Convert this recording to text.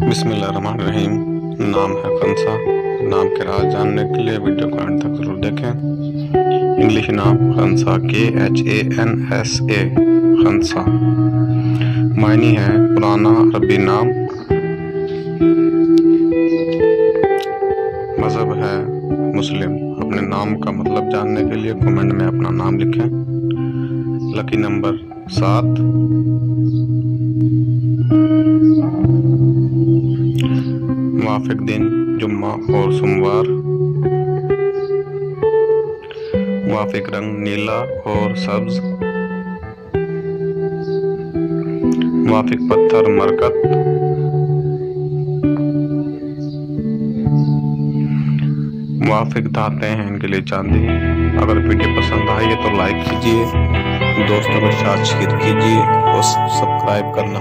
बिस्मिल्लाहिर्रहमानिर्रहीम। नाम है खंसा। नाम के राज जानने के लिए वीडियो को अंत तक जरूर देखें। इंग्लिश नाम खंसा, KHANSA, खंसा। मायनी है पुराना अरबी नाम। मज़हब है मुस्लिम। अपने नाम का मतलब जानने के लिए कमेंट में अपना नाम लिखें। Lucky number 7। मुवाफिक दिन जुम्मा और सोमवार। मुवाफिक रंग नीला और सब्ज। मुवाफिक पत्थर मरकत। मुवाफिक धातें हैं इनके लिए चांदी। अगर वीडियो पसंद आई है तो लाइक कीजिए, दोस्तों के साथ शेयर कीजिए और सब्सक्राइब करना